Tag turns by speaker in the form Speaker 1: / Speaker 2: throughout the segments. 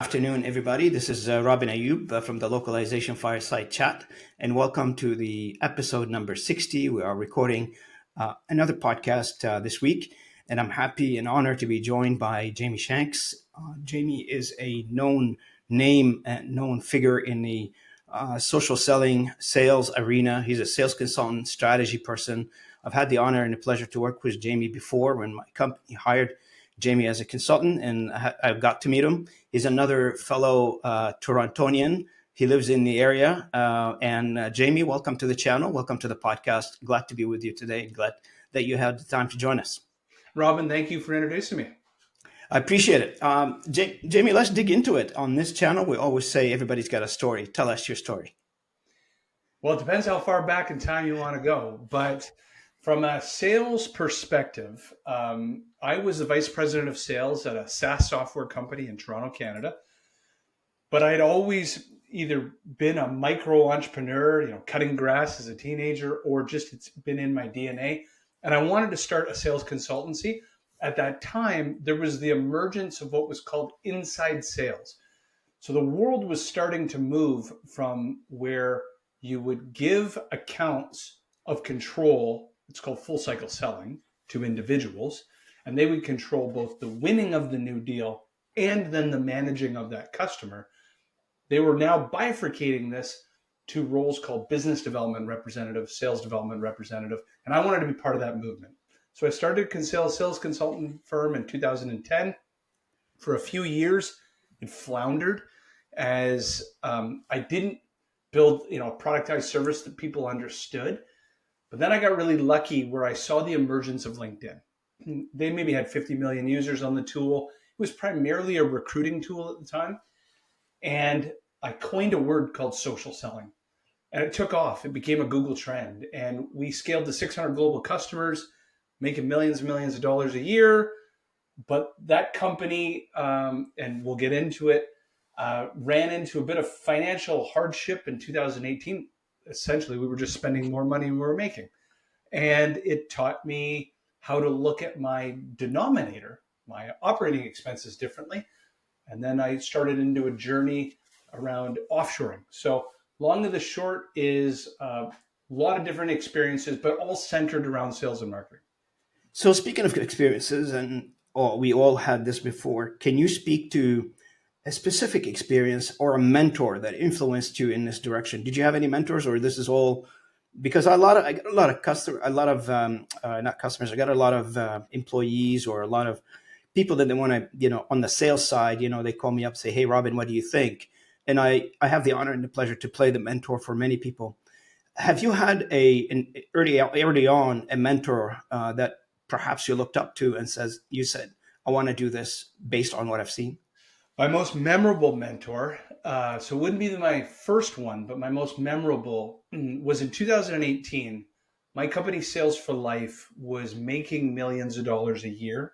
Speaker 1: afternoon, everybody. This is Robin Ayub from the Localization Fireside Chat, and welcome to the episode number 60. We are recording another podcast this week, and I'm happy and honored to be joined by Jamie Shanks. Jamie is a known name and known figure in the social selling sales arena. He's a sales consultant, strategy person. I've had the honor and the pleasure to work with Jamie before when my company hired Jamie as a consultant, and I've got to meet him. He's another fellow Torontonian. He lives in the area. And Jamie, welcome to the channel. Welcome to the podcast. Glad to be with you today. Glad that you had the time to join us.
Speaker 2: Robin, thank you for introducing me.
Speaker 1: I appreciate it. Jamie, let's dig into it. On this channel, we always say everybody's got a story. Tell us your story.
Speaker 2: Well, it depends how far back in time you want to go. But from a sales perspective, I was the vice president of sales at a SaaS software company in Toronto, Canada. But I'd always either been a micro entrepreneur, cutting grass as a teenager, or just it's been in my DNA. And I wanted to start a sales consultancy. At that time, there was the emergence of what was called inside sales. So the world was starting to move from where you would give accounts of control, it's called full cycle selling, to individuals, and they would control both the winning of the new deal and then the managing of that customer. They were now bifurcating this to roles called business development representative, sales development representative, and I wanted to be part of that movement. So I started a sales consultant firm in 2010. For a few years, it floundered as I didn't build a productized service that people understood. But then I got really lucky where I saw the emergence of LinkedIn. They maybe had 50 million users on the tool. It was primarily a recruiting tool at the time. And I coined a word called social selling. And it took off. It became a Google trend. And we scaled to 600 global customers, making millions and millions of dollars a year. But that company, and we'll get into it, ran into a bit of financial hardship in 2018. Essentially, we were just spending more money than we were making. And it taught me how to look at my denominator, my operating expenses differently. And then I started into a journey around offshoring. So long and the short is a lot of different experiences, but all centered around sales and marketing.
Speaker 1: So speaking of experiences, and we all had this before, can you speak to a specific experience or a mentor that influenced you in this direction? Did you have any mentors, or this is all because I got a lot of employees or a lot of people that they want to, on the sales side, they call me up, say, hey, Robin, what do you think? And I have the honor and the pleasure to play the mentor for many people. Have you had early on a mentor that perhaps you looked up to and you said, I want to do this based on what I've seen?
Speaker 2: My most memorable mentor, so it wouldn't be my first one, but my most memorable was in 2018. My company, Sales for Life, was making millions of dollars a year,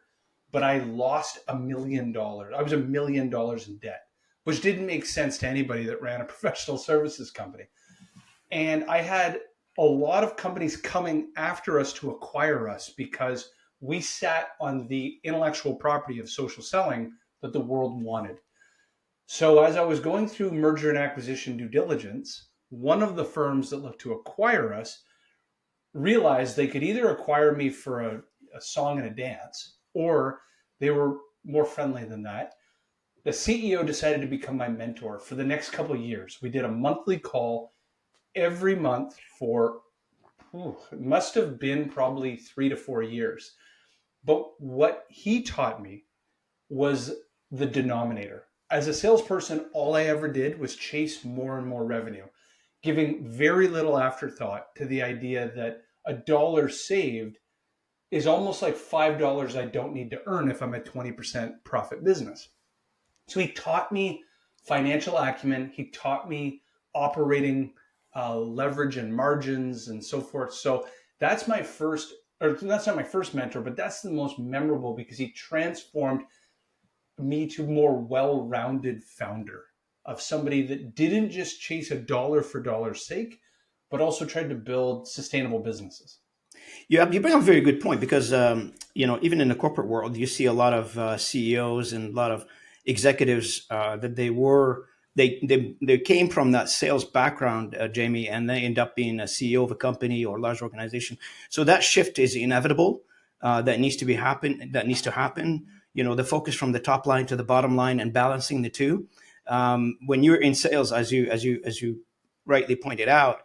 Speaker 2: but I lost $1 million. I was $1 million in debt, which didn't make sense to anybody that ran a professional services company. And I had a lot of companies coming after us to acquire us because we sat on the intellectual property of social selling that the world wanted. So as I was going through merger and acquisition due diligence, one of the firms that looked to acquire us realized they could either acquire me for a song and a dance, or they were more friendly than that. The CEO decided to become my mentor for the next couple of years. We did a monthly call every month for, it must have been probably 3 to 4 years. But what he taught me was the denominator. As a salesperson, all I ever did was chase more and more revenue, giving very little afterthought to the idea that a dollar saved is almost like $5 I don't need to earn if I'm a 20% profit business. So he taught me financial acumen. He taught me operating leverage and margins and so forth. So that's my first, or that's not my first mentor, but that's the most memorable because he transformed me to more well-rounded founder of somebody that didn't just chase a dollar for dollar's sake, but also tried to build sustainable businesses.
Speaker 1: You bring up a very good point because, even in the corporate world, you see a lot of CEOs and a lot of executives that they came from that sales background, Jamie, and they end up being a CEO of a company or a large organization. So that shift is inevitable. That needs to happen. That needs to happen. The focus from the top line to the bottom line and balancing the two. When you're in sales, as you rightly pointed out,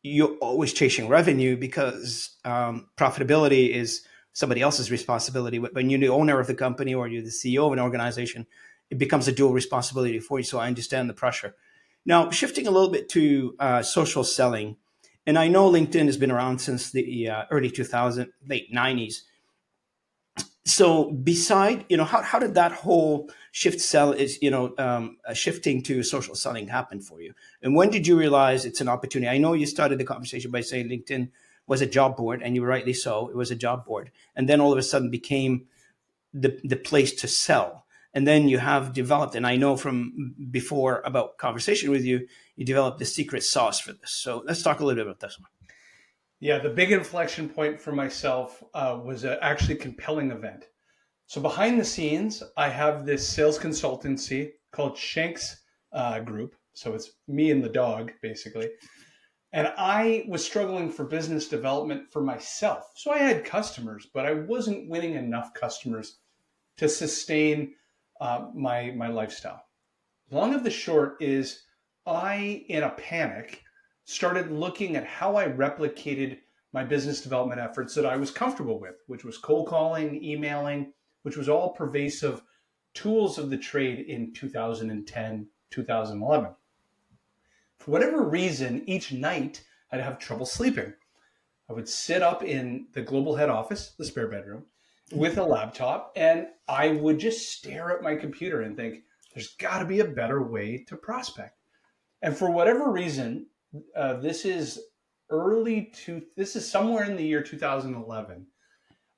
Speaker 1: you're always chasing revenue because profitability is somebody else's responsibility. When you're the owner of the company or you're the CEO of an organization, it becomes a dual responsibility for you. So I understand the pressure. Now, shifting a little bit to social selling, and I know LinkedIn has been around since the early 2000s, late 90s. So beside, how did that whole shifting to social selling happen for you? And when did you realize it's an opportunity? I know you started the conversation by saying LinkedIn was a job board, and you were rightly so. It was a job board. And then all of a sudden became the place to sell. And then you have developed, and I know from before about conversation with you, you developed the secret sauce for this. So let's talk a little bit about this one.
Speaker 2: Yeah, the big inflection point for myself was an actually compelling event. So behind the scenes, I have this sales consultancy called Shanks Group. So it's me and the dog, basically. And I was struggling for business development for myself. So I had customers, but I wasn't winning enough customers to sustain my lifestyle. Long of the short is I, in a panic, started looking at how I replicated my business development efforts that I was comfortable with, which was cold calling, emailing, which was all pervasive tools of the trade in 2010, 2011. For whatever reason, each night I'd have trouble sleeping. I would sit up in the global head office, the spare bedroom, with a laptop, and I would just stare at my computer and think, there's got to be a better way to prospect. And for whatever reason, this is somewhere in the year 2011.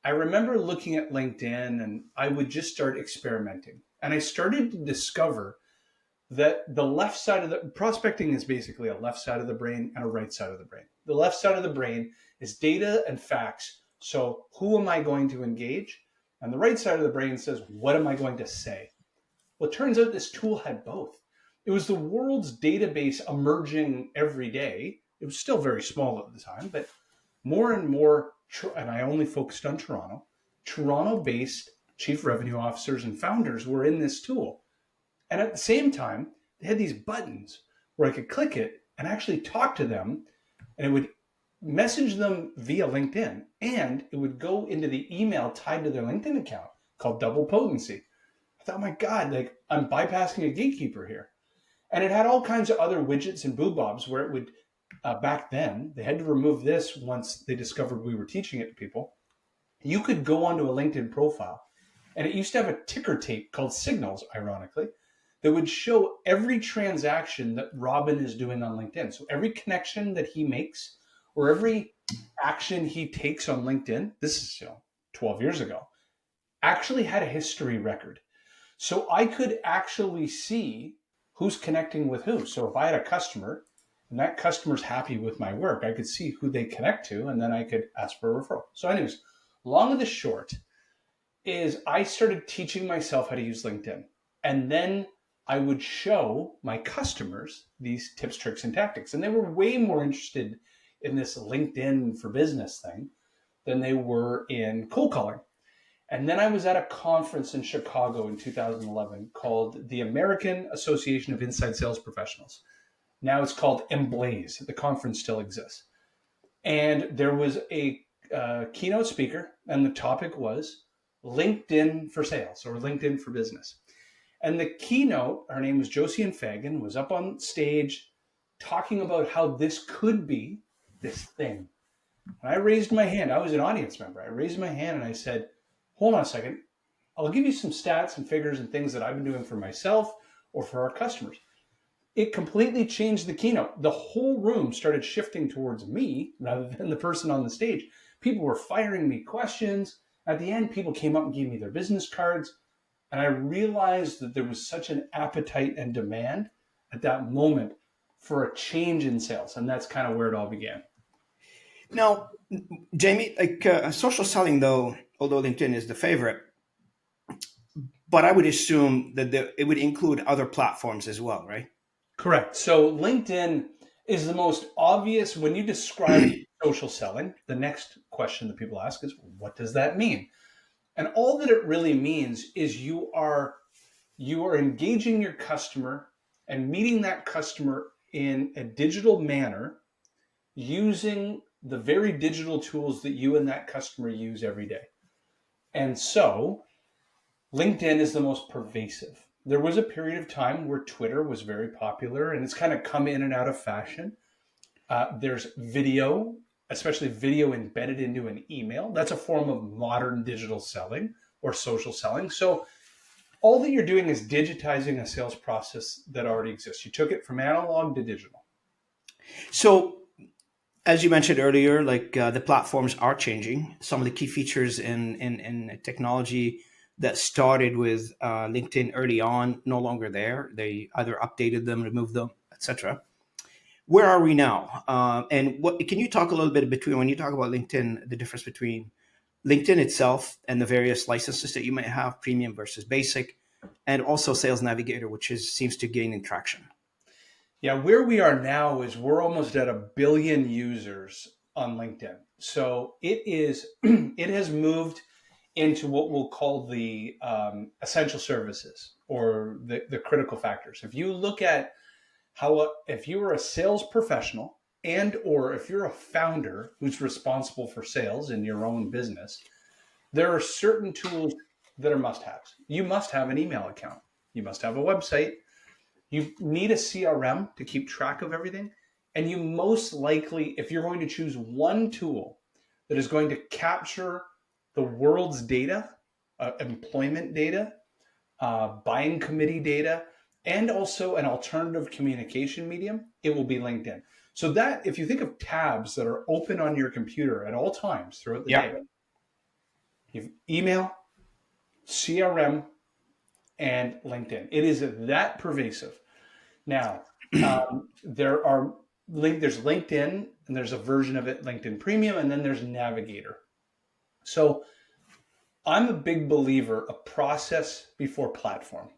Speaker 2: I remember looking at LinkedIn and I would just start experimenting. And I started to discover that the left side of the prospecting is basically a left side of the brain and a right side of the brain. The left side of the brain is data and facts. So who am I going to engage? And the right side of the brain says, what am I going to say? Well, it turns out this tool had both. It was the world's database emerging every day. It was still very small at the time, but more and more, and I only focused on Toronto-based chief revenue officers and founders were in this tool. And at the same time, they had these buttons where I could click it and actually talk to them, and it would message them via LinkedIn, and it would go into the email tied to their LinkedIn account called double potency. I thought, oh my God, like I'm bypassing a gatekeeper here. And it had all kinds of other widgets and boobobs where it would, back then, they had to remove this once they discovered we were teaching it to people. You could go onto a LinkedIn profile, and it used to have a ticker tape called signals, ironically, that would show every transaction that Robin is doing on LinkedIn. So every connection that he makes or every action he takes on LinkedIn, this is 12 years ago, actually had a history record. So I could actually see who's connecting with who. So if I had a customer and that customer's happy with my work, I could see who they connect to, and then I could ask for a referral. So anyways, long of the short is I started teaching myself how to use LinkedIn. And then I would show my customers these tips, tricks, and tactics. And they were way more interested in this LinkedIn for business thing than they were in cold calling. And then I was at a conference in Chicago in 2011 called the American Association of Inside Sales Professionals. Now it's called Emblaze. The conference still exists. And there was a keynote speaker, and the topic was LinkedIn for sales or LinkedIn for business. And the keynote, her name was Josie Fagan, was up on stage talking about how this could be this thing. And I raised my hand. I was an audience member. I raised my hand and I said, hold on a second. I'll give you some stats and figures and things that I've been doing for myself or for our customers. It completely changed the keynote. The whole room started shifting towards me rather than the person on the stage. People were firing me questions. At the end, people came up and gave me their business cards. And I realized that there was such an appetite and demand at that moment for a change in sales. And that's kind of where it all began.
Speaker 1: Now, Jamie, like social selling, though, although LinkedIn is the favorite, But I would assume that it would include other platforms as well, right?
Speaker 2: Correct. So LinkedIn is the most obvious when you describe social selling. The next question that people ask is, what does that mean? And all that it really means is you are engaging your customer and meeting that customer in a digital manner using the very digital tools that you and that customer use every day. And so LinkedIn is the most pervasive. There was a period of time where Twitter was very popular and it's kind of come in and out of fashion. There's video, especially video embedded into an email. That's a form of modern digital selling or social selling. So all that you're doing is digitizing a sales process that already exists. You took it from analog to digital.
Speaker 1: So, as you mentioned earlier, like the platforms are changing. Some of the key features in technology that started with LinkedIn early on no longer there. They either updated them, removed them, etc. Where are we now? And what can you talk a little bit between when you talk about LinkedIn, the difference between LinkedIn itself and the various licenses that you might have, premium versus basic, and also Sales Navigator, which seems to gain in traction.
Speaker 2: Yeah, where we are now is we're almost at 1 billion users on LinkedIn. So it has moved into what we'll call the essential services or the critical factors. If you look at if you are a sales professional and or if you're a founder who's responsible for sales in your own business, there are certain tools that are must-haves. You must have an email account. You must have a website. You need a CRM to keep track of everything. And you most likely, if you're going to choose one tool that is going to capture the world's data, employment data, buying committee data, and also an alternative communication medium, it will be LinkedIn. So that if you think of tabs that are open on your computer at all times throughout the
Speaker 1: Yeah.
Speaker 2: day, you have email, CRM, and LinkedIn. It is that pervasive. Now, there's LinkedIn, and there's a version of it, LinkedIn Premium, and then there's Navigator. So I'm a big believer of process before platform.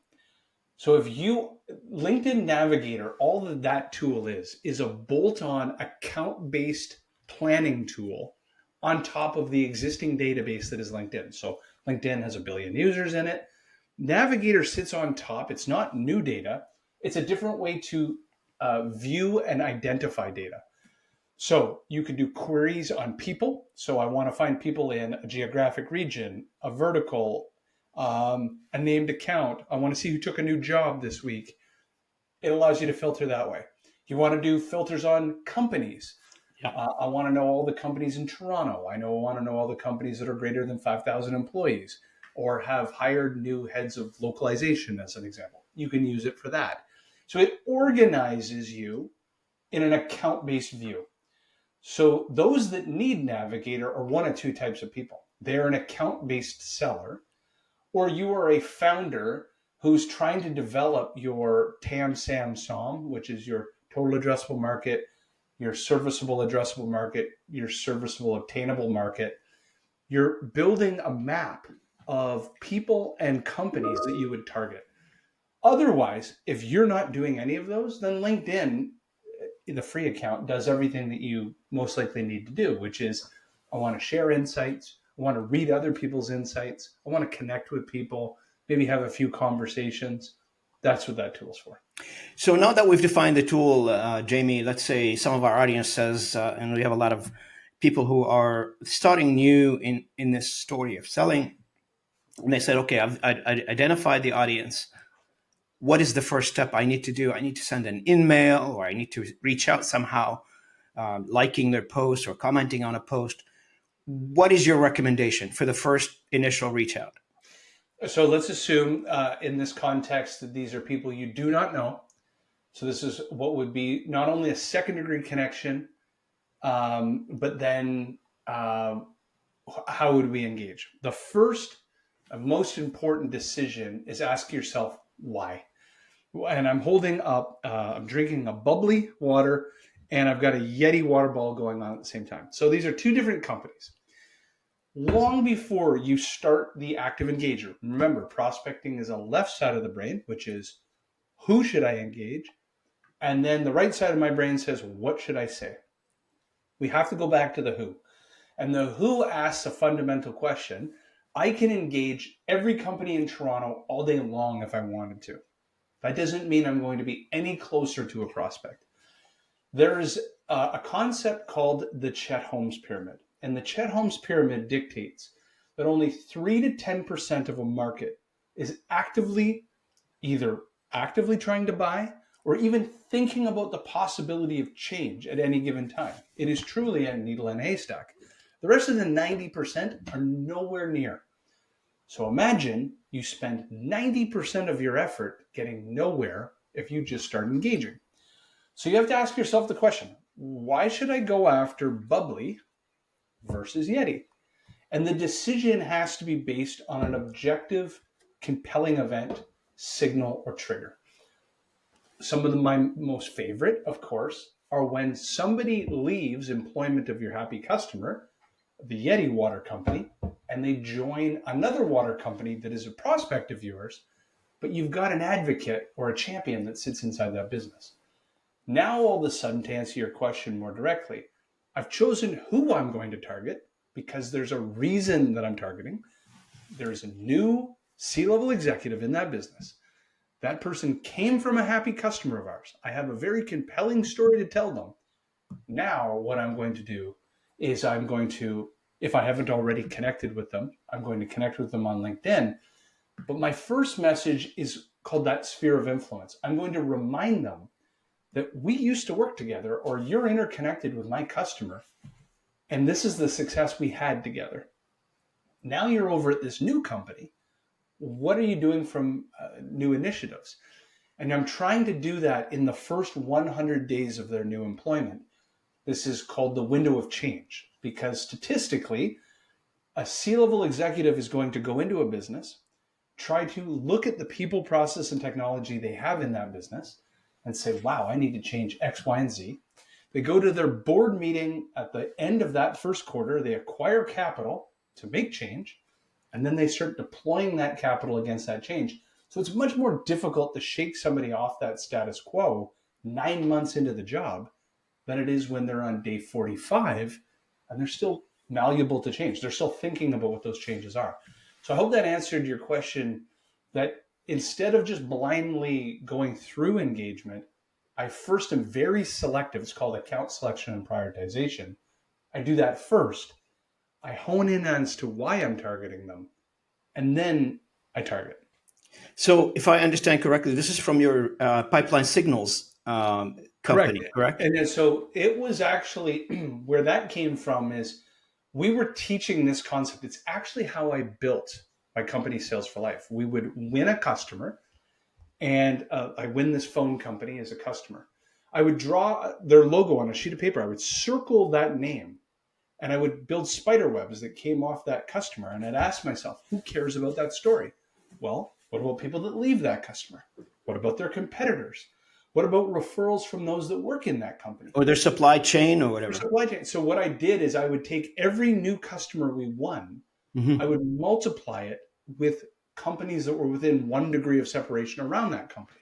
Speaker 2: So if LinkedIn Navigator, all that tool is a bolt-on account-based planning tool on top of the existing database that is LinkedIn. So LinkedIn has 1 billion users in it. Navigator sits on top. It's not new data. It's a different way to view and identify data. So you can do queries on people. So I want to find people in a geographic region, a vertical, a named account. I want to see who took a new job this week. It allows you to filter that way. You want to do filters on companies.
Speaker 1: Yeah.
Speaker 2: I want to know all the companies in Toronto. I want to know all the companies that are greater than 5,000 employees or have hired new heads of localization, as an example. You can use it for that. So it organizes you in an account-based view. So those that need Navigator are one of two types of people. They're an account-based seller, or you are a founder who's trying to develop your TAM, SAM, SOM, which is your total addressable market, your serviceable addressable market, your serviceable obtainable market. You're building a map of people and companies that you would target. Otherwise, if you're not doing any of those, then LinkedIn, the free account, does everything that you most likely need to do, which is I want to share insights. I want to read other people's insights. I want to connect with people, maybe have a few conversations. That's what that tool's for.
Speaker 1: So now that we've defined the tool, Jamie, let's say some of our audience says, and we have a lot of people who are starting new in this story of selling, and they said, okay, I identified the audience. What is the first step I need to do? I need to send an email, or I need to reach out somehow, liking their post or commenting on a post. What is your recommendation for the first initial reach out?
Speaker 2: So let's assume in this context that these are people you do not know. So this is what would be not only a second degree connection, but then how would we engage? The first most important decision is ask yourself why. And I'm drinking a bubbly water, and I've got a Yeti water ball going on at the same time. So these are two different companies. long before you start the active engager. Remember, prospecting is a left side of the brain, which is who should I engage? And then the right side of my brain says, what should I say? We have to go back to the who. And the who asks a fundamental question. I can engage every company in Toronto all day long if I wanted to. That doesn't mean I'm going to be any closer to a prospect. There's a concept called the Chet Holmes Pyramid. And the Chet Holmes Pyramid dictates that only 3 to 10% of a market is either actively trying to buy or even thinking about the possibility of change at any given time. It is truly a needle in a haystack. The rest of the 90% are nowhere near. So imagine you spend 90% of your effort getting nowhere if you just start engaging. So you have to ask yourself the question, why should I go after Bubbly versus Yeti? And the decision has to be based on an objective, compelling event, signal, or trigger. Some of my most favorite, of course, are when somebody leaves employment of your happy customer, the Yeti water company, and they join another water company that is a prospect of yours, but you've got an advocate or a champion that sits inside that business. Now, all of a sudden, to answer your question more directly, I've chosen who I'm going to target because there's a reason that I'm targeting. There's a new C-level executive in that business. That person came from a happy customer of ours. I have a very compelling story to tell them. Now, what I'm going to do is if I haven't already connected with them, I'm going to connect with them on LinkedIn. But my first message is called that sphere of influence. I'm going to remind them that we used to work together, or you're interconnected with my customer, and this is the success we had together. Now you're over at this new company. What are you doing from new initiatives? And I'm trying to do that in the first 100 days of their new employment. This is called the window of change, because statistically, a C-level executive is going to go into a business, try to look at the people, process, and technology they have in that business and say, wow, I need to change X, Y, and Z. They go to their board meeting at the end of that first quarter. They acquire capital to make change, and then they start deploying that capital against that change. So it's much more difficult to shake somebody off that status quo 9 months into the job than it is when they're on day 45 and they're still malleable to change. They're still thinking about what those changes are. So I hope that answered your question, that instead of just blindly going through engagement, I first am very selective. It's called account selection and prioritization. I do that first. I hone in as to why I'm targeting them, and then I target.
Speaker 1: So if I understand correctly, this is from your pipeline signals company, correct?
Speaker 2: And then, so it was actually where that came from is we were teaching this concept. It's actually how I built my company, Sales for Life. We would win a customer, and I win this phone company as a customer. I would draw their logo on a sheet of paper. I would circle that name, and I would build spider webs that came off that customer. And I'd ask myself, who cares about that story? Well, what about people that leave that customer? What about their competitors? What about referrals from those that work in that company?
Speaker 1: Or their supply chain or whatever.
Speaker 2: Supply chain. So what I did is I would take every new customer we won, I would multiply it with companies that were within 1 degree of separation around that company.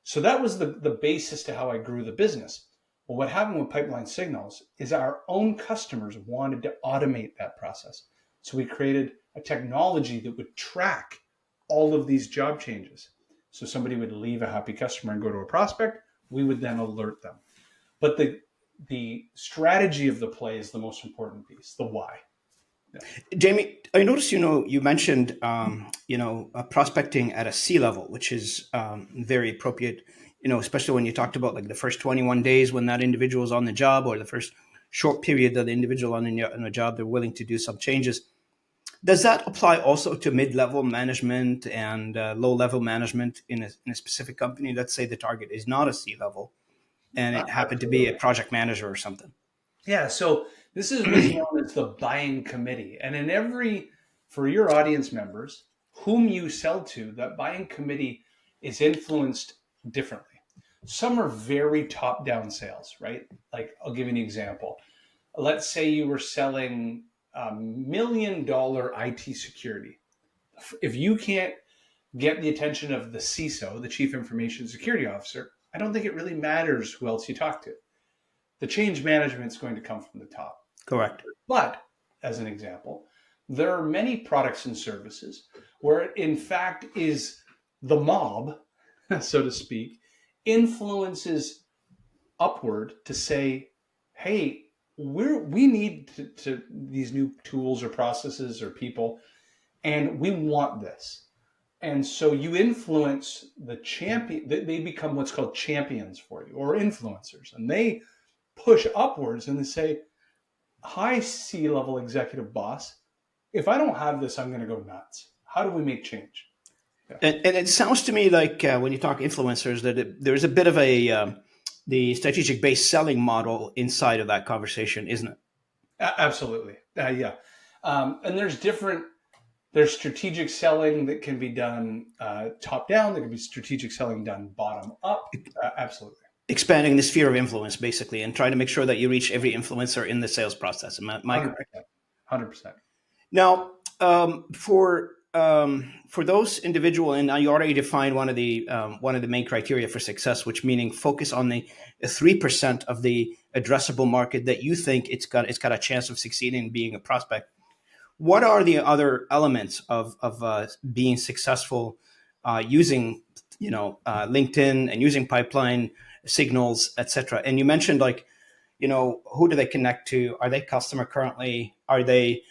Speaker 2: So that was the basis to how I grew the business. Well, what happened with Pipeline Signals is our own customers wanted to automate that process. So we created a technology that would track all of these job changes. So somebody would leave a happy customer and go to a prospect. We would then alert them. But the strategy of the play is the most important piece, the why.
Speaker 1: Yeah. Jamie, I noticed, you mentioned, prospecting at a C level, which is very appropriate, especially when you talked about like the first 21 days when that individual is on the job, or the first short period that the individual on the job, they're willing to do some changes. Does that apply also to mid-level management and low-level management in a specific company? Let's say the target is not a C-level and it happened to be a project manager or something.
Speaker 2: Yeah, so this is what's known as the buying committee. And for your audience members, whom you sell to, that buying committee is influenced differently. Some are very top-down sales, right? Like, I'll give you an example. Let's say you were selling $1 million IT security. If you can't get the attention of the CISO, the Chief Information Security Officer, I don't think it really matters who else you talk to. The change management is going to come from the top.
Speaker 1: Correct.
Speaker 2: But as an example, there are many products and services where it in fact is the mob, so to speak, influences upward to say, hey, we need to these new tools or processes or people, and we want this. And so you influence the champion, they become what's called champions for you or influencers. And they push upwards and they say, hi, C-level executive boss, if I don't have this, I'm going to go nuts. How do we make change? Yeah.
Speaker 1: And it sounds to me like when you talk influencers, that there's a bit of the strategic based selling model inside of that conversation, isn't it?
Speaker 2: Absolutely. Yeah. And there's strategic selling that can be done top down. There can be strategic selling done bottom up. Absolutely.
Speaker 1: Expanding the sphere of influence, basically, and trying to make sure that you reach every influencer in the sales process. Am I correct?
Speaker 2: 100%.
Speaker 1: Now, for those individual, and you already defined one of the main criteria for success, which meaning focus on the 3% of the addressable market that you think it's got a chance of succeeding and being a prospect. What are the other elements of being successful using LinkedIn and using pipeline signals, etc.? And you mentioned who do they connect to? Are they customer currently? Are they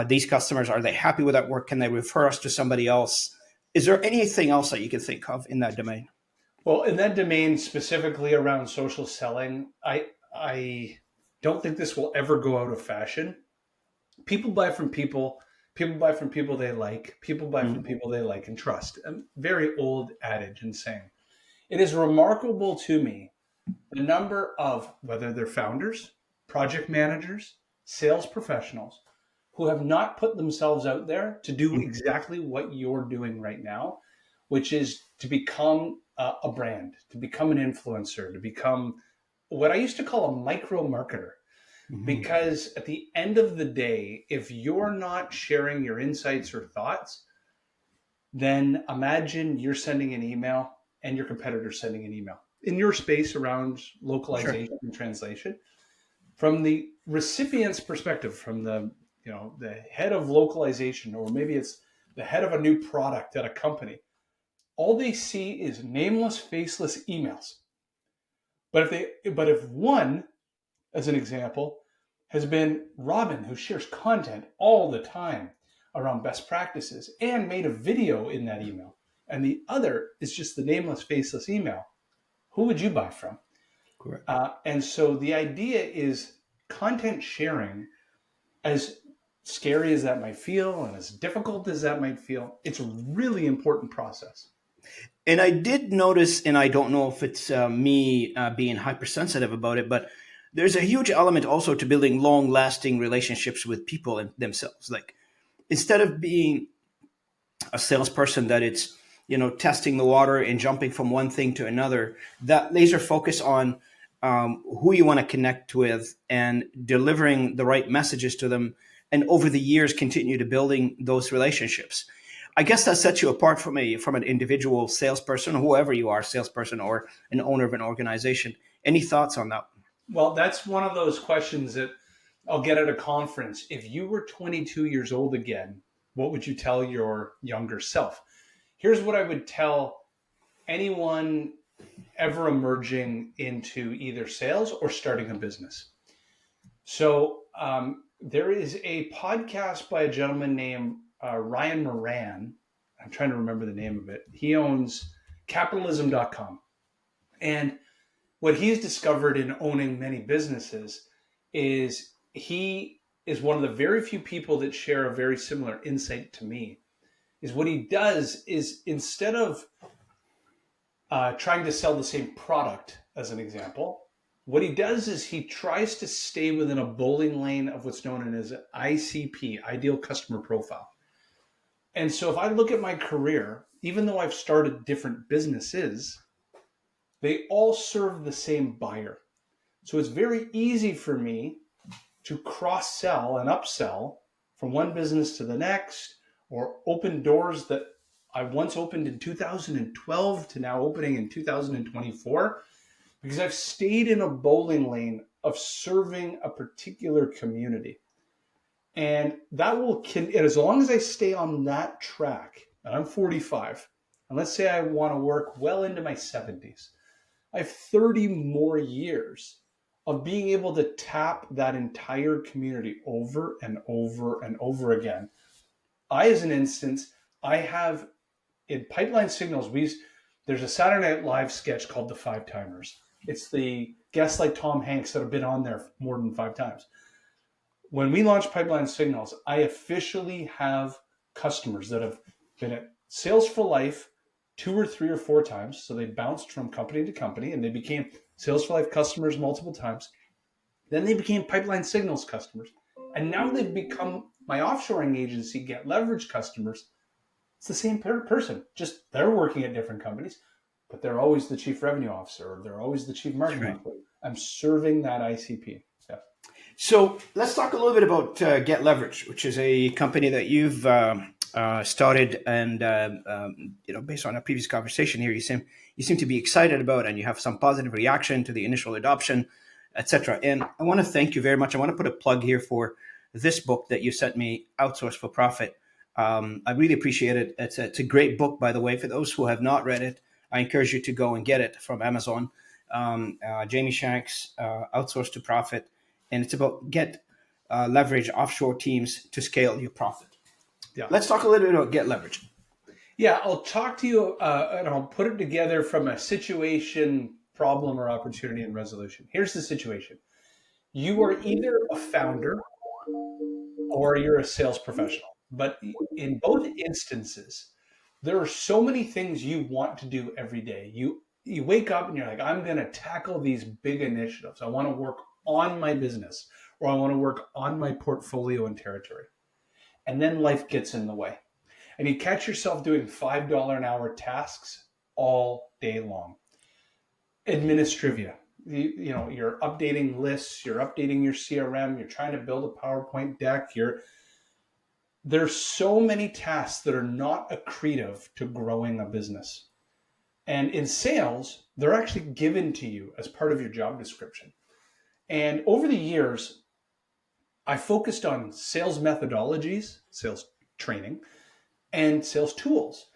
Speaker 1: these customers? Are they happy with that work? Can they refer us to somebody else? Is there anything else that you can think of in that domain?
Speaker 2: Well, in that domain, specifically around social selling, I don't think this will ever go out of fashion. People buy from people. People buy from people they like. People buy from people they like and trust. A very old adage and saying. It is remarkable to me the number of, whether they're founders, project managers, sales professionals, who have not put themselves out there to do exactly what you're doing right now, which is to become a brand, to become an influencer, to become what I used to call a micro marketer. Because at the end of the day, if you're not sharing your insights or thoughts, then imagine you're sending an email and your competitor's sending an email in your space around localization and translation. From the recipient's perspective, from the head of localization, or maybe it's the head of a new product at a company, all they see is nameless, faceless emails. But if one, as an example, has been Robin, who shares content all the time around best practices and made a video in that email, and the other is just the nameless, faceless email, who would you buy from?
Speaker 1: Correct.
Speaker 2: And so the idea is content sharing, as scary as that might feel and as difficult as that might feel, it's a really important process.
Speaker 1: And I did notice, and I don't know if it's me being hypersensitive about it, but there's a huge element also to building long-lasting relationships with people and themselves. Like, instead of being a salesperson that it's testing the water and jumping from one thing to another, that laser focus on who you want to connect with and delivering the right messages to them, and over the years continue to building those relationships. I guess that sets you apart from an individual salesperson, whoever you are, salesperson or an owner of an organization. Any thoughts on that?
Speaker 2: Well, that's one of those questions that I'll get at a conference. If you were 22 years old again, what would you tell your younger self? Here's what I would tell anyone ever emerging into either sales or starting a business. So there is a podcast by a gentleman named Ryan Moran. I'm trying to remember the name of it. He owns capitalism.com. And what he's discovered in owning many businesses is he is one of the very few people that share a very similar insight to me. Is what he does is, instead of trying to sell the same product, as an example, what he does is he tries to stay within a bowling lane of what's known as ICP, ideal customer profile. And so if I look at my career, even though I've started different businesses, they all serve the same buyer. So it's very easy for me to cross-sell and upsell from one business to the next, or open doors that I once opened in 2012 to now opening in 2024, because I've stayed in a bowling lane of serving a particular community. And that will, and as long as I stay on that track, and I'm 45, and let's say I want to work well into my 70s, I have 30 more years of being able to tap that entire community over and over and over again. As an instance, I have in Pipeline Signals, there's a Saturday Night Live sketch called The Five Timers. It's the guests like Tom Hanks that have been on there more than 5 times. When we launched Pipeline Signals, I officially have customers that have been at Sales for Life 2 or 3 or 4 times. So they bounced from company to company and they became Sales for Life customers multiple times. Then they became Pipeline Signals customers. And now they've become my offshoring agency, Get Leverage customers. It's the same person, just they're working at different companies, but they're always the chief revenue officer or they're always the chief marketing officer. I'm serving that ICP. Yeah.
Speaker 1: So let's talk a little bit about Get Leverage, which is a company that you've started, and based on a previous conversation here, you seem to be excited about, and you have some positive reaction to the initial adoption, etc. And I want to thank you very much. I want to put a plug here for this book that you sent me, Outsourced for Profit. I really appreciate it. It's a great book, by the way. For those who have not read it, I encourage you to go and get it from Amazon. Jamie Shanks, Outsourced to Profit. And it's about leverage offshore teams to scale your profit.
Speaker 2: Yeah.
Speaker 1: Let's talk a little bit about Get Leverage.
Speaker 2: Yeah, I'll talk to you and I'll put it together from a situation, problem, or opportunity and resolution. Here's the situation. You are either a founder or you're a sales professional. But in both instances, there are so many things you want to do every day. You wake up and you're like, I'm going to tackle these big initiatives. I want to work on my business, or I want to work on my portfolio and territory. And then life gets in the way. And you catch yourself doing $5 an hour tasks all day long. Administrivia. You're updating lists, you're updating your CRM, you're trying to build a PowerPoint deck, there's so many tasks that are not accretive to growing a business. And in sales, they're actually given to you as part of your job description. And over the years, I focused on sales methodologies, sales training, and sales tools.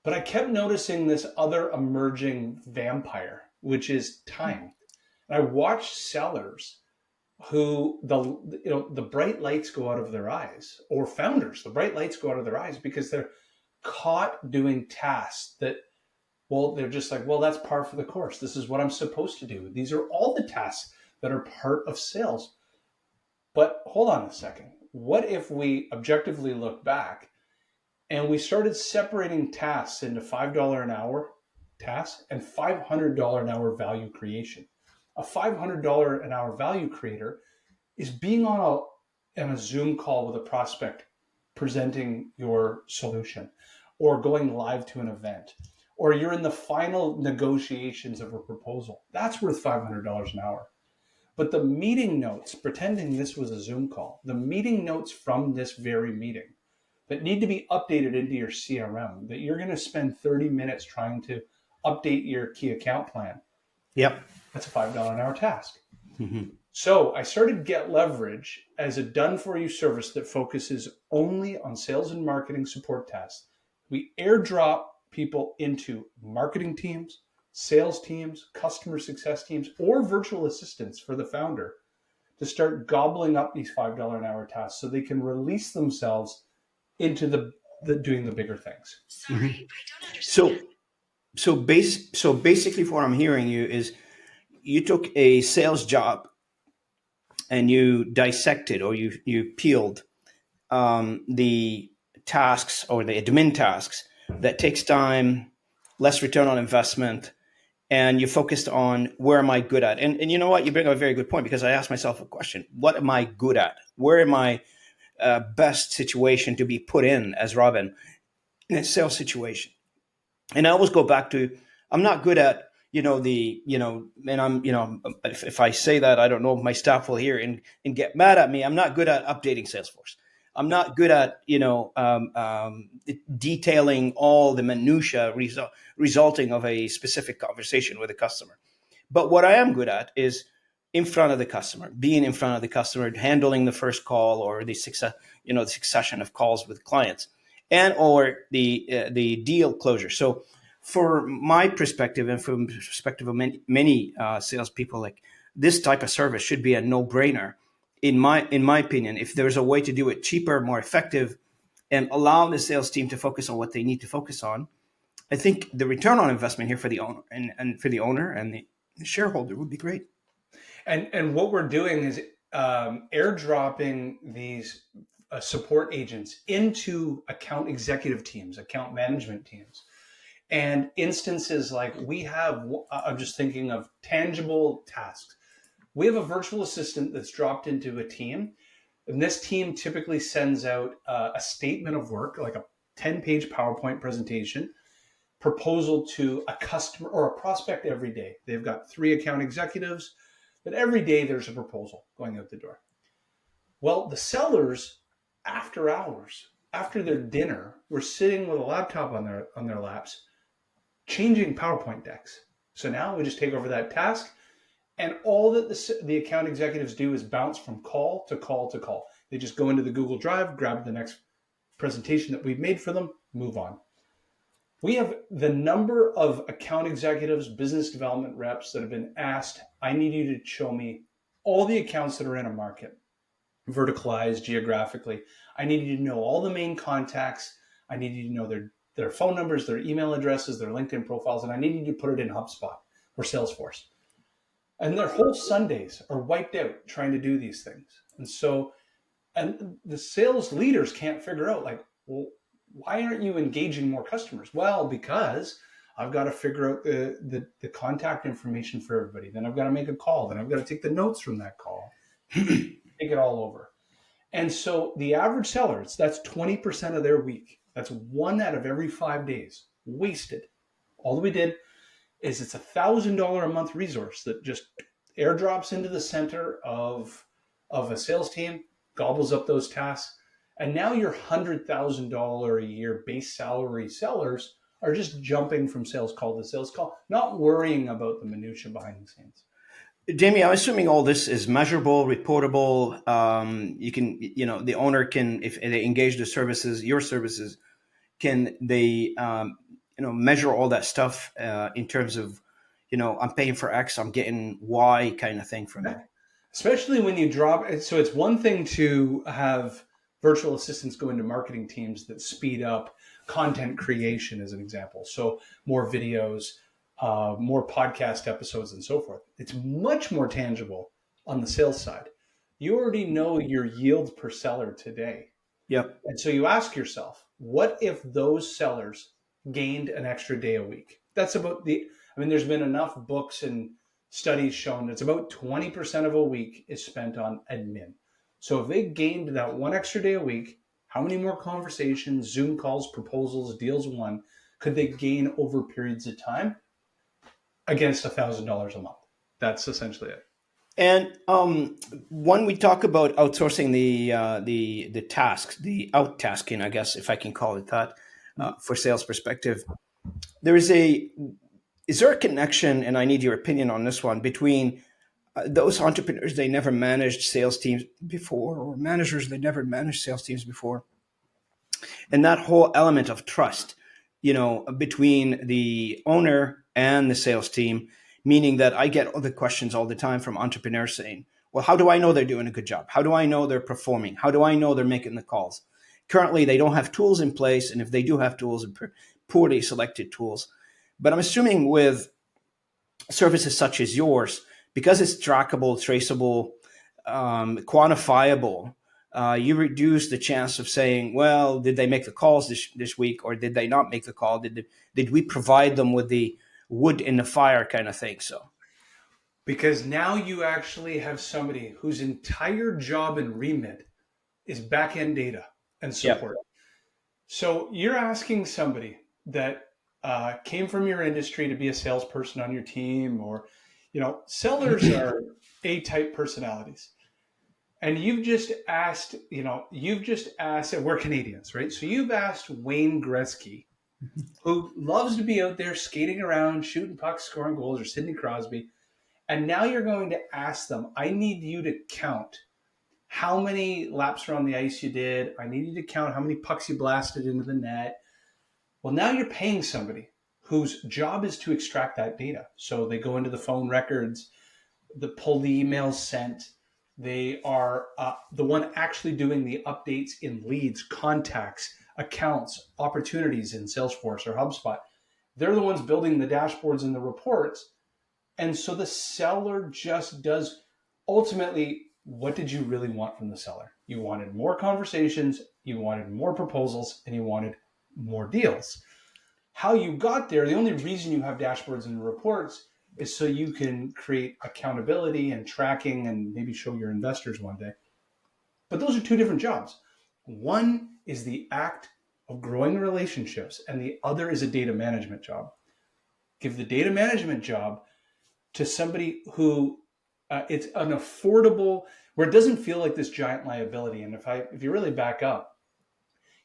Speaker 2: But I kept noticing this other emerging vampire, which is time. And I watched sellers who the bright lights go out of their eyes, or founders, the bright lights go out of their eyes because they're caught doing tasks that, they're just like, that's par for the course. This is what I'm supposed to do. These are all the tasks that are part of sales. But hold on a second. What if we objectively look back and we started separating tasks into $5 an hour tasks and $500 an hour value creation? A $500 an hour value creator is being on a Zoom call with a prospect presenting your solution, or going live to an event, or you're in the final negotiations of a proposal. That's worth $500 an hour. But the meeting notes, pretending this was a Zoom call, the meeting notes from this very meeting that need to be updated into your CRM, that you're going to spend 30 minutes trying to update your key account plan.
Speaker 1: Yep.
Speaker 2: That's a $5 an hour task.
Speaker 1: Mm-hmm.
Speaker 2: So I started Get Leverage as a done-for-you service that focuses only on sales and marketing support tasks. We airdrop people into marketing teams, sales teams, customer success teams, or virtual assistants for the founder to start gobbling up these $5 an hour tasks so they can release themselves into the doing the bigger things.
Speaker 1: Mm-hmm. So basically what I'm hearing you is you took a sales job and you dissected, or you peeled the tasks or the admin tasks that takes time, less return on investment, and you focused on where am I good at? And you know what? You bring up a very good point, because I asked myself a question. What am I good at? Where am I best situation to be put in as Robin in a sales situation? And I always go back to, I'm not good at, and I'm, if I say that, I don't know if my staff will hear and get mad at me. I'm not good at updating Salesforce. I'm not good at, detailing all the minutia resulting of a specific conversation with a customer. But what I am good at is in front of the customer, being in front of the customer, handling the first call or the success, the succession of calls with clients, and or the deal closure. So, for my perspective, and from the perspective of many salespeople, like this type of service should be a no brainer. In my opinion, if there's a way to do it cheaper, more effective, and allow the sales team to focus on what they need to focus on, I think the return on investment here for the owner and for the owner and the shareholder would be great.
Speaker 2: And what we're doing is airdropping these support agents into account executive teams, account management teams, and instances like we have. I'm just thinking of tangible tasks. We have a virtual assistant that's dropped into a team, and this team typically sends out a statement of work, like a 10-page PowerPoint presentation, proposal to a customer or a prospect every day. They've got 3 account executives, but every day there's a proposal going out the door. Well, the sellers, after hours, after their dinner, were sitting with a laptop on their laps, changing PowerPoint decks. So now we just take over that task, and all that the account executives do is bounce from call to call to call. They just go into the Google Drive, grab the next presentation that we've made for them, move on. We have the number of account executives, business development reps that have been asked, I need you to show me all the accounts that are in a market, verticalized geographically. I need you to know all the main contacts. I need you to know their phone numbers, their email addresses, their LinkedIn profiles, and I need you to put it in HubSpot or Salesforce. And their whole Sundays are wiped out trying to do these things. And the sales leaders can't figure out, like, well, why aren't you engaging more customers? Well, because I've got to figure out the contact information for everybody. Then I've got to make a call. Then I've got to take the notes from that call, take it all over. And so the average seller, that's 20% of their week. That's 1 out of every 5 days wasted. All that we did is it's $1,000 a month resource that just airdrops into the center of a sales team, gobbles up those tasks. And now your $100,000 a year base salary sellers are just jumping from sales call to sales call, not worrying about the minutia behind the scenes.
Speaker 1: Jamie, I'm assuming all this is measurable, reportable. You can, the owner can, if they engage the services, your services, can they, measure all that stuff in terms of, I'm paying for X, I'm getting Y kind of thing from it.
Speaker 2: Especially when you drop. So it's one thing to have virtual assistants go into marketing teams that speed up content creation, as an example. So more videos, more podcast episodes, and so forth. It's much more tangible on the sales side. You already know your yield per seller today.
Speaker 1: Yep.
Speaker 2: And so you ask yourself, what if those sellers gained an extra day a week? That's about there's been enough books and studies shown it's about 20% of a week is spent on admin. So if they gained that 1 extra day a week, how many more conversations, Zoom calls, proposals, deals won could they gain over periods of time against $1,000 a month? That's essentially it.
Speaker 1: And when we talk about outsourcing the tasks, the out-tasking, I guess, if I can call it that, for sales perspective, is there a connection, and I need your opinion on this one, between those entrepreneurs, they never managed sales teams before, or managers, they never managed sales teams before, and that whole element of trust, between the owner and the sales team, meaning that I get other questions all the time from entrepreneurs saying, well, how do I know they're doing a good job? How do I know they're performing? How do I know they're making the calls? Currently, they don't have tools in place, and if they do have tools, poorly selected tools. But I'm assuming with services such as yours, because it's trackable, traceable, quantifiable, you reduce the chance of saying, well, did they make the calls this week, or did they not make the call? Did we provide them with the wood in the fire kind of thing? So,
Speaker 2: because now you actually have somebody whose entire job and remit is back-end data and support. Yep. So you're asking somebody that came from your industry to be a salesperson on your team, or sellers are A-type personalities. And you've just asked, and we're Canadians, right? So you've asked Wayne Gretzky, who loves to be out there skating around, shooting pucks, scoring goals, or Sidney Crosby. And now you're going to ask them, I need you to count how many laps around the ice you did. I need you to count how many pucks you blasted into the net. Well, now you're paying somebody whose job is to extract that data. So they go into the phone records, pull the emails sent. They are the one actually doing the updates in leads, contacts, accounts, opportunities in Salesforce or HubSpot. They're the ones building the dashboards and the reports. And so the seller just does. Ultimately, what did you really want from the seller? You wanted more conversations, you wanted more proposals, and you wanted more deals. How you got there, the only reason you have dashboards and reports is so you can create accountability and tracking and maybe show your investors one day. But those are two different jobs. One is the act of growing relationships, and the other is a data management job. Give the data management job to somebody who it's an affordable, where it doesn't feel like this giant liability. And if you really back up,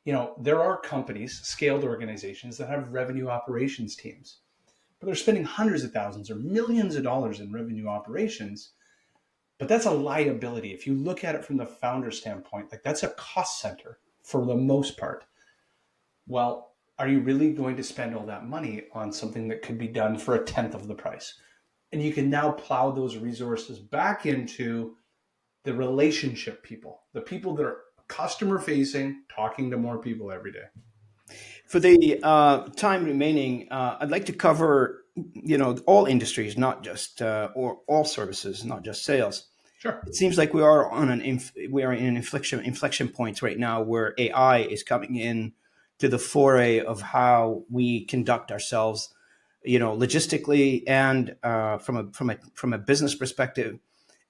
Speaker 2: there are companies, scaled organizations that have revenue operations teams, but they're spending hundreds of thousands or millions of dollars in revenue operations. But that's a liability. If you look at it from the founder standpoint, like that's a cost center for the most part. Well, are you really going to spend all that money on something that could be done for a tenth of the price? And you can now plow those resources back into the relationship people, the people that are customer facing, talking to more people every day.
Speaker 1: For the time remaining, I'd like to cover, all industries, not just or all services, not just sales.
Speaker 2: Sure.
Speaker 1: It seems like we are in an inflection points right now where AI is coming in to the foray of how we conduct ourselves, logistically and from a business perspective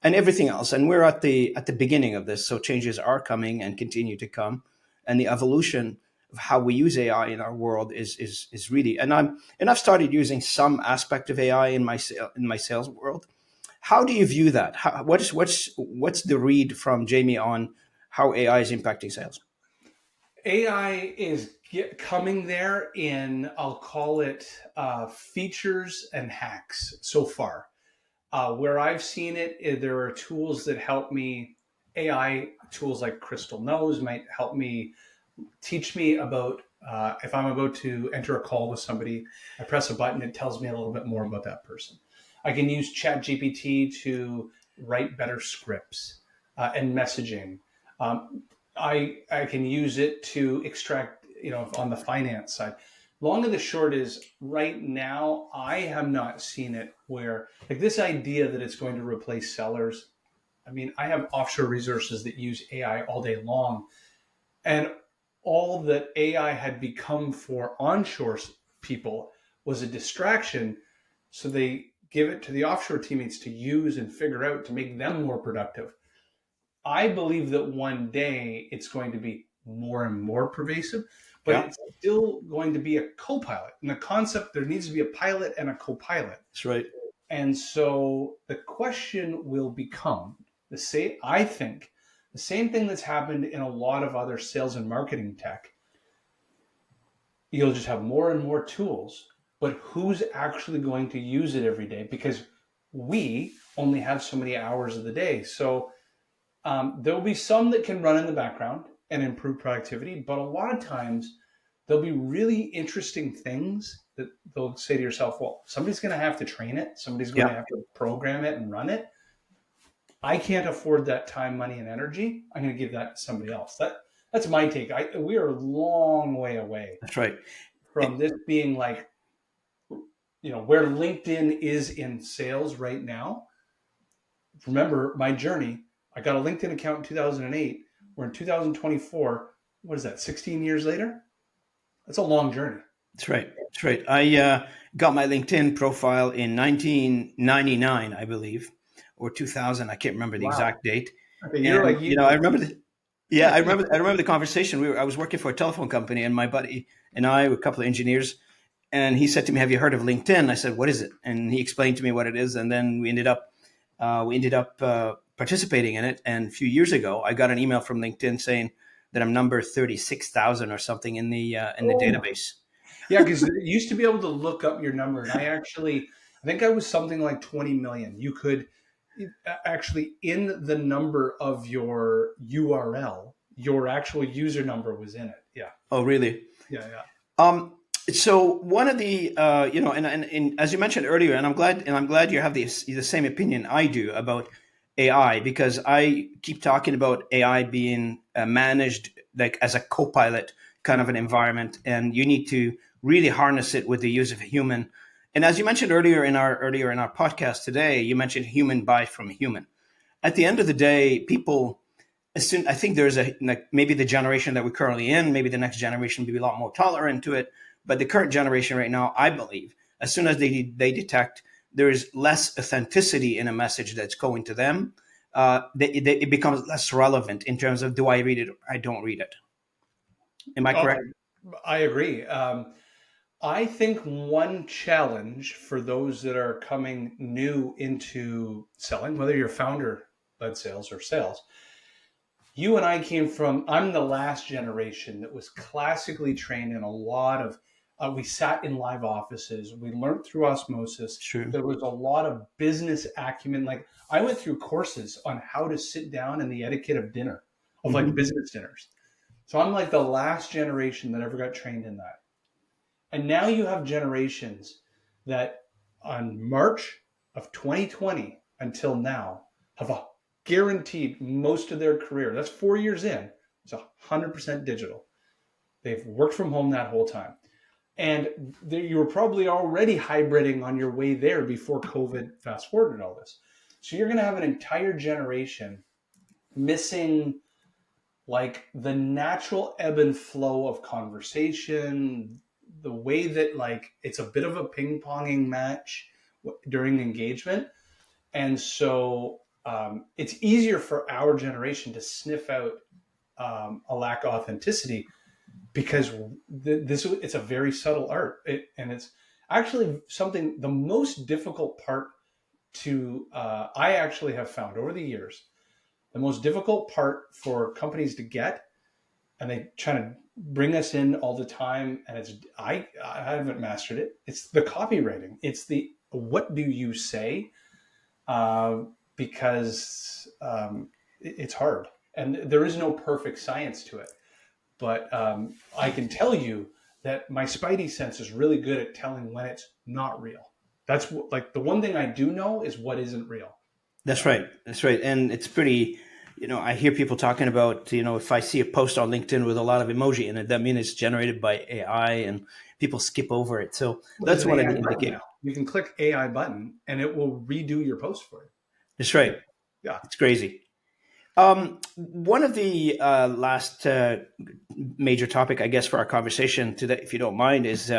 Speaker 1: and everything else. And we're at the beginning of this, so changes are coming and continue to come, and the evolution of how we use AI in our world is really. And I've started using some aspect of AI in my sales world. How do you view that? What's the read from Jamie on how AI is impacting sales?
Speaker 2: AI is coming there in, I'll call it features and hacks so far. Where I've seen it, there are tools that help me. AI tools like Crystal Knows might help me, teach me about if I'm about to enter a call with somebody, I press a button, it tells me a little bit more about that person. I can use ChatGPT to write better scripts and messaging. I can use it to extract, on the finance side. Long and the short is, right now, I have not seen it where, like, this idea that it's going to replace sellers. I mean, I have offshore resources that use AI all day long, and all that AI had become for onshore people was a distraction. So they give it to the offshore teammates to use and figure out to make them more productive. I believe that one day it's going to be more and more pervasive, but it's still going to be a co-pilot. And the concept, there needs to be a pilot and a co-pilot.
Speaker 1: That's right.
Speaker 2: And so the question will become I think, the same thing that's happened in a lot of other sales and marketing tech. You'll just have more and more tools, but who's actually going to use it every day? Because we only have so many hours of the day. So there'll be some that can run in the background and improve productivity, but a lot of times there'll be really interesting things that they'll say to yourself, well, somebody's going to have to train it. Somebody's going to have to program it and run it. I can't afford that time, money, and energy. I'm going to give that to somebody else. That's my take. We are a long way away.
Speaker 1: That's right.
Speaker 2: From this being like, where LinkedIn is in sales right now. Remember my journey. I got a LinkedIn account in 2008. We're in 2024. What is that, 16 years later? That's a long journey.
Speaker 1: That's right. That's right. I got my LinkedIn profile in 1999, I believe, or 2000. I can't remember the exact date.
Speaker 2: Okay,
Speaker 1: I remember I remember the conversation. I was working for a telephone company, and my buddy and I were a couple of engineers, and he said to me, "Have you heard of LinkedIn?" I said, "What is it?" And he explained to me what it is, and then we ended up participating in it. And a few years ago, I got an email from LinkedIn saying that I'm number 36,000 or something in the
Speaker 2: Oh my.
Speaker 1: database.
Speaker 2: Yeah, because you used to be able to look up your number, and I think I was something like 20 million. You could actually, in the number of your URL, your actual user number was in it. Yeah,
Speaker 1: Oh, really?
Speaker 2: yeah, yeah.
Speaker 1: Um, so one of the and as you mentioned earlier, and I'm glad you have the same opinion I do about AI, because I keep talking about AI being managed like as a co-pilot kind of an environment, and you need to really harness it with the use of a human. And as you mentioned earlier in our podcast today, you mentioned human buy from human. At the end of the day, people I think there's a like maybe the generation that we're currently in, maybe the next generation will be a lot more tolerant to it. But the current generation right now, I believe, as soon as they detect there is less authenticity in a message that's going to them, it becomes less relevant in terms of do I read it or I don't read it. Am I
Speaker 2: Oh,
Speaker 1: correct?
Speaker 2: I agree. I think one challenge for those that are coming new into selling, whether you're founder led sales or sales, you and I came from, I'm the last generation that was classically trained in a lot of, we sat in live offices, we learned through osmosis.
Speaker 1: True.
Speaker 2: There was a lot of business acumen. Like I went through courses on how to sit down and the etiquette of dinner, of like
Speaker 1: Hmm.
Speaker 2: business dinners. So I'm like the last generation that ever got trained in that. And now you have generations that on March of 2020 until now have a guaranteed most of their career. That's 4 years in. It's 100% digital. They've worked from home that whole time. And you were probably already hybriding on your way there before COVID fast forwarded all this. So you're going to have an entire generation missing like the natural ebb and flow of conversation, the way that like it's a bit of a ping ponging match during engagement. And so it's easier for our generation to sniff out a lack of authenticity because it's a very subtle art. And it's actually something, the most difficult part to, I actually have found over the years, the most difficult part for companies to get, and they try to bring us in all the time, and I haven't mastered it. It's the copywriting. It's the what do you say, uh, because it's hard, and there is no perfect science to it. But I can tell you that my spidey sense is really good at telling when it's not real. That's like the one thing I do know is what isn't real.
Speaker 1: That's
Speaker 2: Yeah.
Speaker 1: right. That's right. And it's pretty, I hear people talking about, if I see a post on LinkedIn with a lot of emoji in it, that means it's generated by AI and people skip over it. So
Speaker 2: Well, there's
Speaker 1: that's
Speaker 2: an
Speaker 1: one of
Speaker 2: AI
Speaker 1: the
Speaker 2: button
Speaker 1: indicators.
Speaker 2: now. You can click AI button and it will redo your post for you.
Speaker 1: That's right.
Speaker 2: Yeah.
Speaker 1: It's crazy. One of the last major topic, I guess, for our conversation today, if you don't mind, is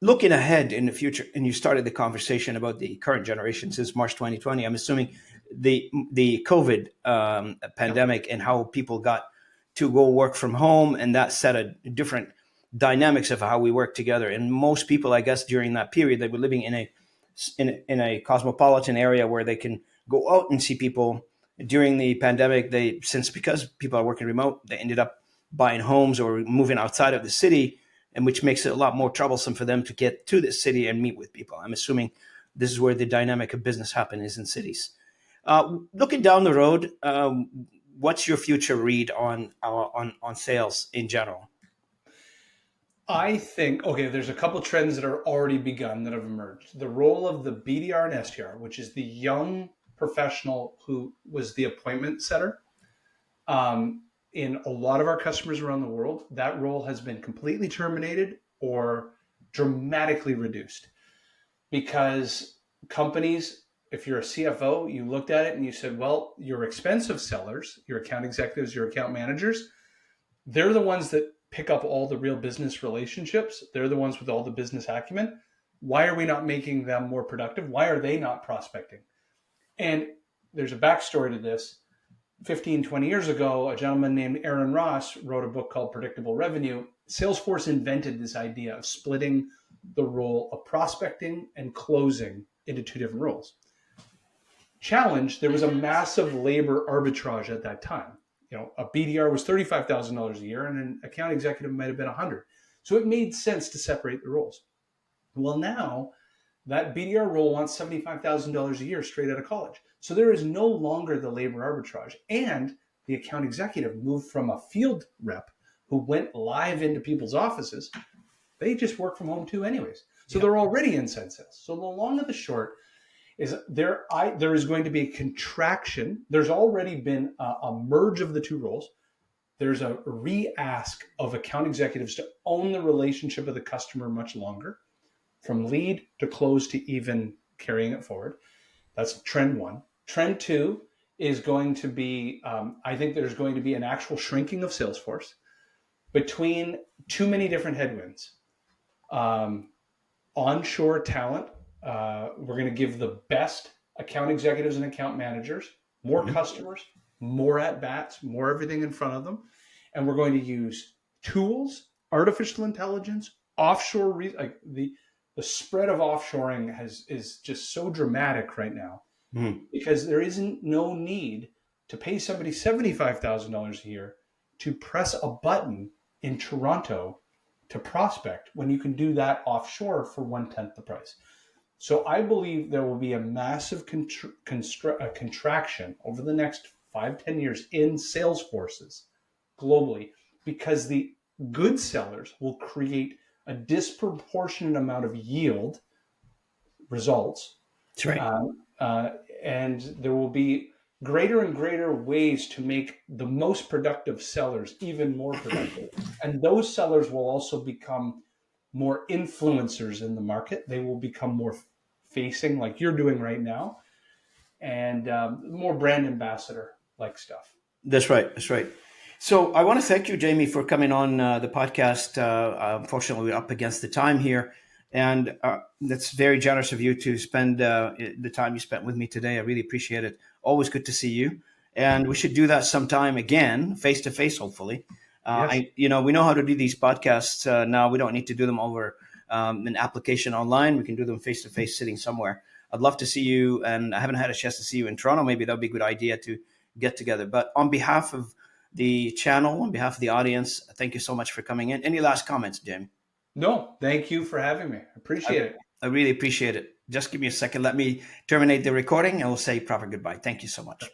Speaker 1: looking ahead in the future. And you started the conversation about the current generation since March 2020. I'm assuming the COVID
Speaker 2: Yeah.
Speaker 1: pandemic and how people got to go work from home, and that set a different dynamics of how we work together. And most people, I guess, during that period, they were living in a cosmopolitan area where they can go out and see people. During the pandemic, because people are working remote, they ended up buying homes or moving outside of the city, and which makes it a lot more troublesome for them to get to the city and meet with people. I'm assuming this is where the dynamic of business happens, is in cities. Looking down the road, what's your future read on sales in general?
Speaker 2: I think, okay, there's a couple trends that are already begun that have emerged. The role of the BDR and SDR, which is the young professional who was the appointment setter. In a lot of our customers around the world, that role has been completely terminated or dramatically reduced because companies, if you're a CFO, you looked at it and you said, well, your expensive sellers, your account executives, your account managers, they're the ones that pick up all the real business relationships. They're the ones with all the business acumen. Why are we not making them more productive? Why are they not prospecting? And there's a backstory to this. 15, 20 years ago, a gentleman named Aaron Ross wrote a book called Predictable Revenue. Salesforce invented this idea of splitting the role of prospecting and closing into two different roles. challenge, there was a massive labor arbitrage at that time. A BDR was $35,000 a year and an account executive might have been 100. So it made sense to separate the roles. Well, now that BDR role wants $75,000 a year straight out of college. So there is no longer the labor arbitrage. And the account executive moved from a field rep who went live into people's offices. They just work from home too anyways. So they're already inside sales. So the long and the short is there is going to be a contraction. There's already been a merge of the two roles. There's a re-ask of account executives to own the relationship with the customer much longer, from lead to close to even carrying it forward. That's trend one. Trend two is going to be, I think there's going to be an actual shrinking of Salesforce between too many different headwinds. Onshore talent, we're going to give the best account executives and account managers more customers, more at-bats, more everything in front of them. And we're going to use tools, artificial intelligence, offshore, the spread of offshoring is just so dramatic right now because there isn't no need to pay somebody $75,000 a year to press a button in Toronto to prospect when you can do that offshore for 1/10 the price. So I believe there will be a massive contraction over the next 5-10 years in sales forces globally because the good sellers will create a disproportionate amount of yield results.
Speaker 1: That's right.
Speaker 2: And there will be greater and greater ways to make the most productive sellers even more productive. And those sellers will also become more influencers in the market. They will become more facing like you're doing right now and more brand ambassador like stuff.
Speaker 1: That's right. That's right. So I want to thank you, Jamie, for coming on the podcast. Unfortunately, we're up against the time here. And that's very generous of you to spend the time you spent with me today. I really appreciate it. Always good to see you. And we should do that sometime again, face to face, hopefully.
Speaker 2: Yes.
Speaker 1: We know how to do these podcasts now. We don't need to do them over an application online. We can do them face to face, sitting somewhere. I'd love to see you, and I haven't had a chance to see you in Toronto. Maybe that would be a good idea to get together. But on behalf of the channel, on behalf of the audience, thank you so much for coming in. Any last comments, Jamie?
Speaker 2: No, thank you for having me. Appreciate it.
Speaker 1: I really appreciate it. Just give me a second. Let me terminate the recording and we'll say proper goodbye. Thank you so much.